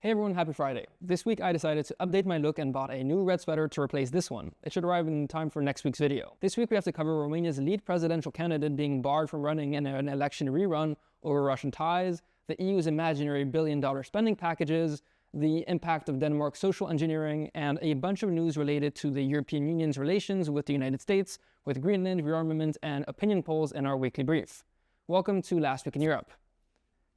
Hey everyone, happy Friday. This week I decided to update my look and bought a new red sweater to replace this one. It should arrive in time for next week's video. This week we have to cover Romania's lead presidential candidate being barred from running in an election rerun over Russian ties, the EU's imaginary billion-dollar spending packages, the impact of Denmark's social engineering, and a bunch of news related to the European Union's relations with the United States, with Greenland, rearmament, and opinion polls in our weekly brief. Welcome to Last Week in Europe.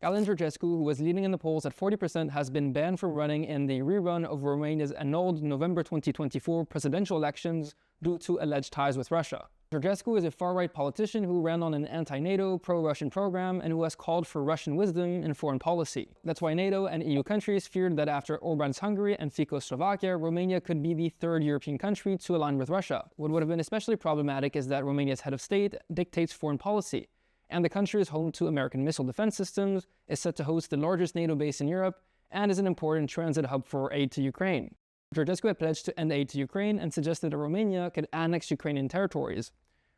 Galin Georgescu, who was leading in the polls at 40%, has been banned from running in the rerun of Romania's annulled November 2024 presidential elections due to alleged ties with Russia. Georgescu is a far-right politician who ran on an anti-NATO, pro-Russian program and who has called for Russian wisdom in foreign policy. That's why NATO and EU countries feared that after Orban's Hungary and Fico's Slovakia, Romania could be the third European country to align with Russia. What would have been especially problematic is that Romania's head of state dictates foreign policy, and the country is home to American missile defense systems, is set to host the largest NATO base in Europe, and is an important transit hub for aid to Ukraine. Georgescu had pledged to end aid to Ukraine and suggested that Romania could annex Ukrainian territories.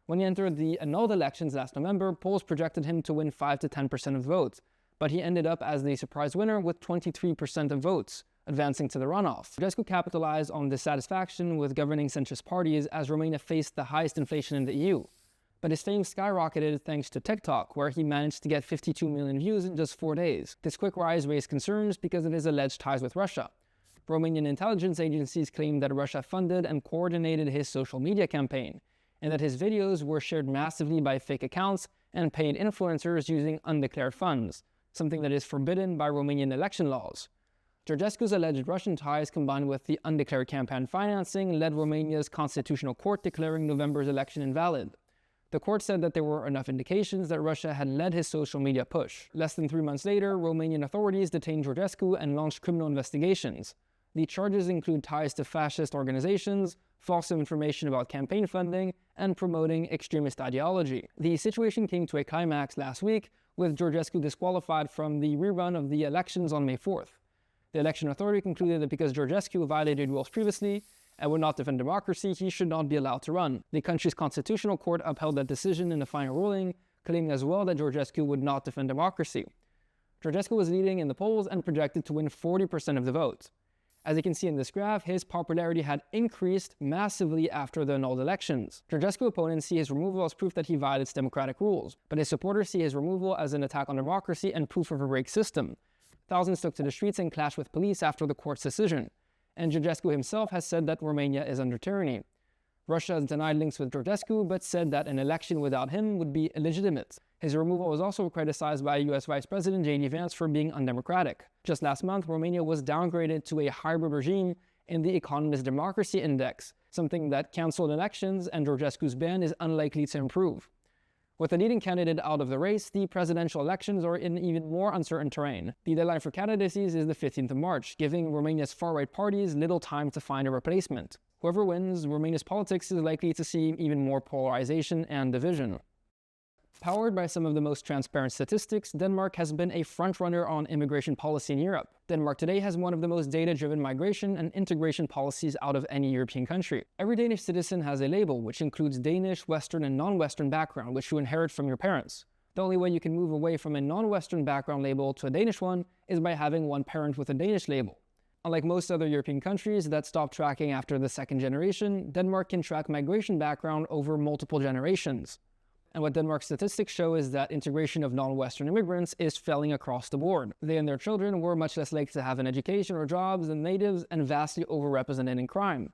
When he entered the annulled elections last November, polls projected him to win 5 to 10% of the votes, but he ended up as the surprise winner with 23% of votes, advancing to the runoff. Georgescu capitalized on dissatisfaction with governing centrist parties as Romania faced the highest inflation in the EU. But his fame skyrocketed thanks to TikTok, where he managed to get 52 million views in just 4 days. This quick rise raised concerns because of his alleged ties with Russia. Romanian intelligence agencies claimed that Russia funded and coordinated his social media campaign, and that his videos were shared massively by fake accounts and paid influencers using undeclared funds, something that is forbidden by Romanian election laws. Georgescu's alleged Russian ties combined with the undeclared campaign financing led Romania's constitutional court declaring November's election invalid. The court said that there were enough indications that Russia had led his social media push. Less than 3 months later, Romanian authorities detained Georgescu and launched criminal investigations. The charges include ties to fascist organizations, false information about campaign funding, and promoting extremist ideology. The situation came to a climax last week, with Georgescu disqualified from the rerun of the elections on May 4th. The election authority concluded that because Georgescu violated rules previously and would not defend democracy, he should not be allowed to run. The country's constitutional court upheld that decision in a final ruling, claiming as well that Georgescu would not defend democracy. Georgescu was leading in the polls and projected to win 40% of the vote. As you can see in this graph, his popularity had increased massively after the annulled elections. Georgescu opponents see his removal as proof that he violates democratic rules, but his supporters see his removal as an attack on democracy and proof of a rigged system. Thousands took to the streets and clashed with police after the court's decision, and Georgescu himself has said that Romania is under tyranny. Russia has denied links with Georgescu, but said that an election without him would be illegitimate. His removal was also criticized by US Vice President J.D. Vance for being undemocratic. Just last month, Romania was downgraded to a hybrid regime in the Economist Democracy Index, something that cancelled elections, and Georgescu's ban is unlikely to improve. With the leading candidate out of the race, the presidential elections are in even more uncertain terrain. The deadline for candidacies is the 15th of March, giving Romania's far-right parties little time to find a replacement. Whoever wins, Romania's politics is likely to see even more polarization and division. Powered by some of the most transparent statistics, Denmark has been a frontrunner on immigration policy in Europe. Denmark today has one of the most data-driven migration and integration policies out of any European country. Every Danish citizen has a label, which includes Danish, Western, and non-Western background, which you inherit from your parents. The only way you can move away from a non-Western background label to a Danish one is by having one parent with a Danish label. Unlike most other European countries that stop tracking after the second generation, Denmark can track migration background over multiple generations. And what Denmark's statistics show is that integration of non-Western immigrants is failing across the board. They and their children were much less likely to have an education or jobs than natives and vastly overrepresented in crime.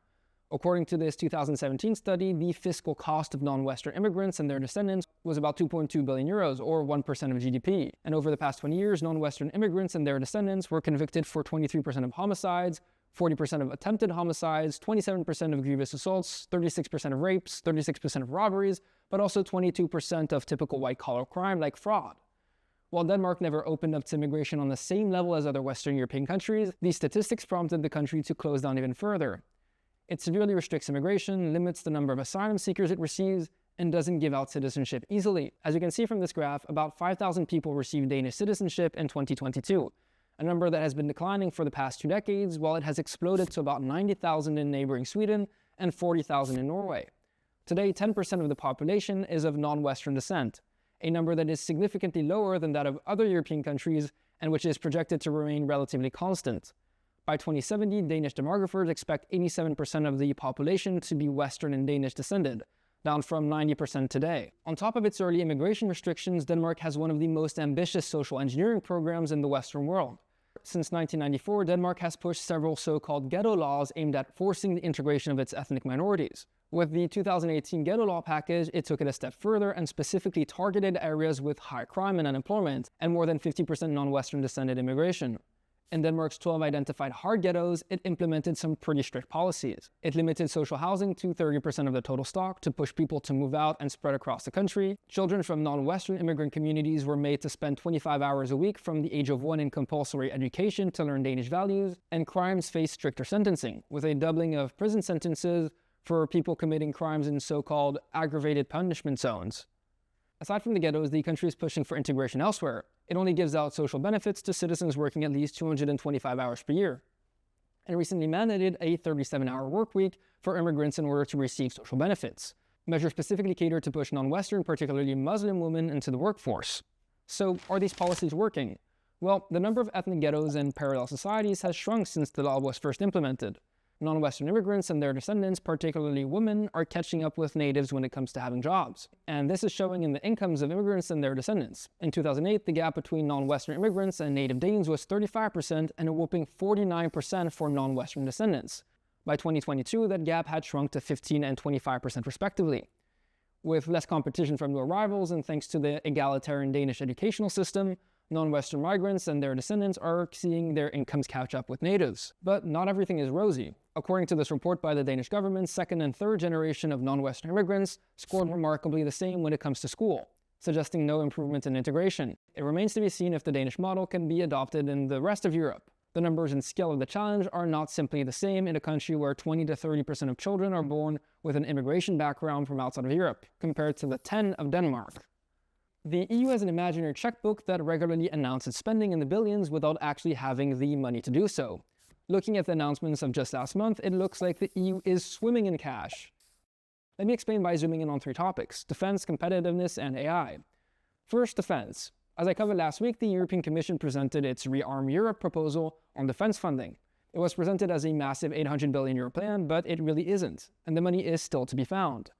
According to this 2017 study, the fiscal cost of non-Western immigrants and their descendants was about 2.2 billion euros, or 1% of GDP. And over the past 20 years, non-Western immigrants and their descendants were convicted for 23% of homicides, 40% of attempted homicides, 27% of grievous assaults, 36% of rapes, 36% of robberies, but also 22% of typical white-collar crime like fraud. While Denmark never opened up to immigration on the same level as other Western European countries, these statistics prompted the country to close down even further. It severely restricts immigration, limits the number of asylum seekers it receives, and doesn't give out citizenship easily. As you can see from this graph, about 5,000 people received Danish citizenship in 2022. A number that has been declining for the past 2 decades, while it has exploded to about 90,000 in neighboring Sweden and 40,000 in Norway. Today, 10% of the population is of non-Western descent, a number that is significantly lower than that of other European countries and which is projected to remain relatively constant. By 2070, Danish demographers expect 87% of the population to be Western and Danish descended, down from 90% today. On top of its early immigration restrictions, Denmark has one of the most ambitious social engineering programs in the Western world. Since 1994, Denmark has pushed several so-called ghetto laws aimed at forcing the integration of its ethnic minorities. With the 2018 ghetto law package, it took it a step further and specifically targeted areas with high crime and unemployment, and more than 50% non-Western descended immigration. In Denmark's 12 identified hard ghettos, it implemented some pretty strict policies. It limited social housing to 30% of the total stock to push people to move out and spread across the country. Children from non-Western immigrant communities were made to spend 25 hours a week from the age of 1 in compulsory education to learn Danish values, and crimes faced stricter sentencing, with a doubling of prison sentences for people committing crimes in so-called aggravated punishment zones. Aside from the ghettos, the country is pushing for integration elsewhere. It only gives out social benefits to citizens working at least 225 hours per year, and recently mandated a 37-hour work week for immigrants in order to receive social benefits. Measures specifically cater to push non-Western, particularly Muslim women, into the workforce. So, are these policies working? Well, the number of ethnic ghettos and parallel societies has shrunk since the law was first implemented. Non-Western immigrants and their descendants, particularly women, are catching up with natives when it comes to having jobs. And this is showing in the incomes of immigrants and their descendants. In 2008, the gap between non-Western immigrants and native Danes was 35% and a whopping 49% for non-Western descendants. By 2022, that gap had shrunk to 15% and 25% respectively. With less competition from new arrivals and thanks to the egalitarian Danish educational system, non-Western migrants and their descendants are seeing their incomes catch up with natives. But not everything is rosy. According to this report by the Danish government, second and third generation of non-Western immigrants scored remarkably the same when it comes to school, suggesting no improvement in integration. It remains to be seen if the Danish model can be adopted in the rest of Europe. The numbers and scale of the challenge are not simply the same in a country where 20 to 30% of children are born with an immigration background from outside of Europe, compared to the 10 of Denmark. The EU has an imaginary checkbook that regularly announces spending in the billions without actually having the money to do so. Looking at the announcements of just last month, it looks like the EU is swimming in cash. Let me explain by zooming in on 3 topics: defense, competitiveness, and AI. First, defense. As I covered last week, the European Commission presented its Rearm Europe proposal on defense funding. It was presented as a massive €800 billion plan, but it really isn't, and the money is still to be found.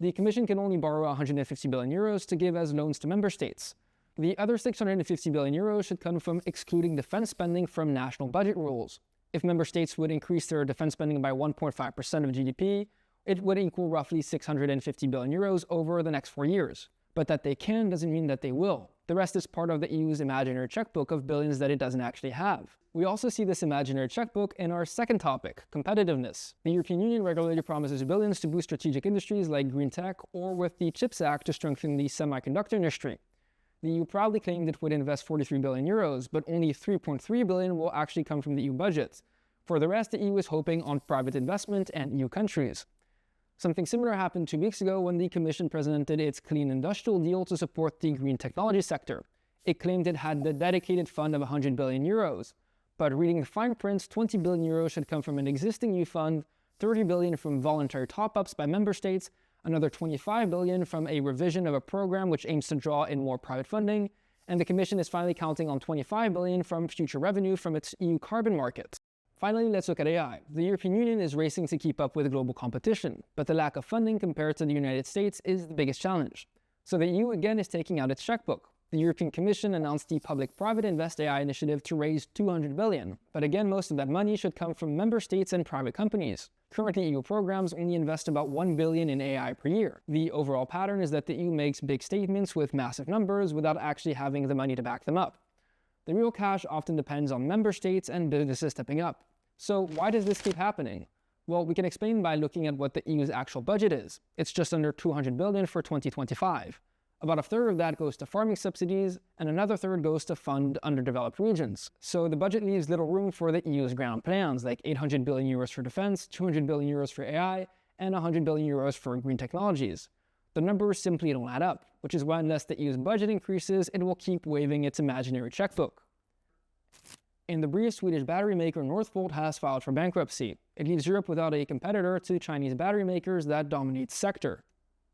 The Commission can only borrow €150 billion to give as loans to member states. The other €650 billion should come from excluding defense spending from national budget rules. If member states would increase their defense spending by 1.5% of GDP, it would equal roughly €650 billion over the next 4 years. But that they can doesn't mean that they will. The rest is part of the EU's imaginary checkbook of billions that it doesn't actually have. We also see this imaginary checkbook in our second topic, competitiveness. The European Union regularly promises billions to boost strategic industries like green tech, or with the CHIPS Act to strengthen the semiconductor industry. The EU proudly claimed it would invest €43 billion, but only $3.3 billion will actually come from the EU budget. For the rest, the EU is hoping on private investment and EU countries. Something similar happened 2 weeks ago when the Commission presented its Clean Industrial Deal to support the green technology sector. It claimed it had a dedicated fund of €100 billion. But reading the fine print, €20 billion should come from an existing EU fund, $30 billion from voluntary top-ups by member states, another $25 billion from a revision of a program which aims to draw in more private funding, and the Commission is finally counting on $25 billion from future revenue from its EU carbon market. Finally, let's look at AI. The European Union is racing to keep up with global competition, but the lack of funding compared to the United States is the biggest challenge. So the EU again is taking out its checkbook. The European Commission announced the Public-Private Invest AI initiative to raise $200 billion, but again most of that money should come from member states and private companies. Currently, EU programs only invest about $1 billion in AI per year. The overall pattern is that the EU makes big statements with massive numbers without actually having the money to back them up. The real cash often depends on member states and businesses stepping up. So why does this keep happening? Well, we can explain by looking at what the EU's actual budget is. It's just under $200 billion for 2025. About a third of that goes to farming subsidies, and another third goes to fund underdeveloped regions. So the budget leaves little room for the EU's grand plans, like €800 billion for defense, €200 billion for AI, and €100 billion for green technologies. The numbers simply don't add up, which is why unless the EU's budget increases, it will keep waving its imaginary checkbook. In the brief, Swedish battery maker Northvolt has filed for bankruptcy. It leaves Europe without a competitor to Chinese battery makers that dominate the sector.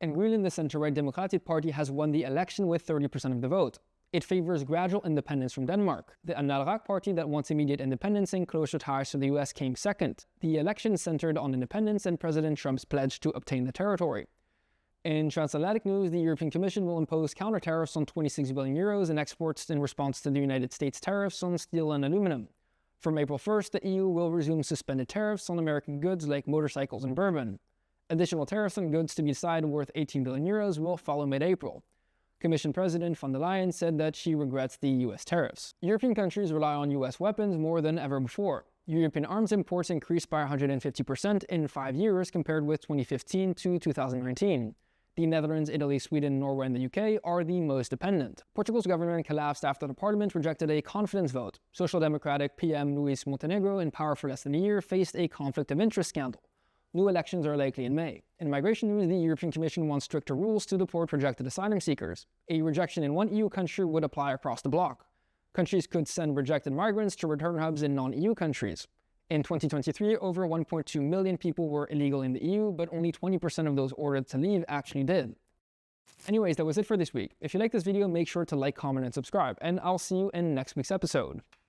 In Greenland, the center-right Democratic Party has won the election with 30% of the vote. It favors gradual independence from Denmark. The Analrak party that wants immediate independence and closer ties to the US came second. The election centered on independence and President Trump's pledge to obtain the territory. In transatlantic news, the European Commission will impose counter-tariffs on 26 billion euros in exports in response to the United States tariffs on steel and aluminum. From April 1st, the EU will resume suspended tariffs on American goods like motorcycles and bourbon. Additional tariffs on goods to be decided worth 18 billion euros will follow mid-April. Commission President von der Leyen said that she regrets the US tariffs. European countries rely on US weapons more than ever before. European arms imports increased by 150% in 5 years compared with 2015 to 2019. The Netherlands, Italy, Sweden, Norway, and the UK are the most dependent. Portugal's government collapsed after the parliament rejected a confidence vote. Social Democratic PM Luis Montenegro, in power for less than a year, faced a conflict of interest scandal. New elections are likely in May. In migration news, the European Commission wants stricter rules to deport rejected asylum seekers. A rejection in one EU country would apply across the bloc. Countries could send rejected migrants to return hubs in non-EU countries. In 2023, over 1.2 million people were illegal in the EU, but only 20% of those ordered to leave actually did. Anyways, that was it for this week. If you like this video, make sure to like, comment, and subscribe, and I'll see you in next week's episode.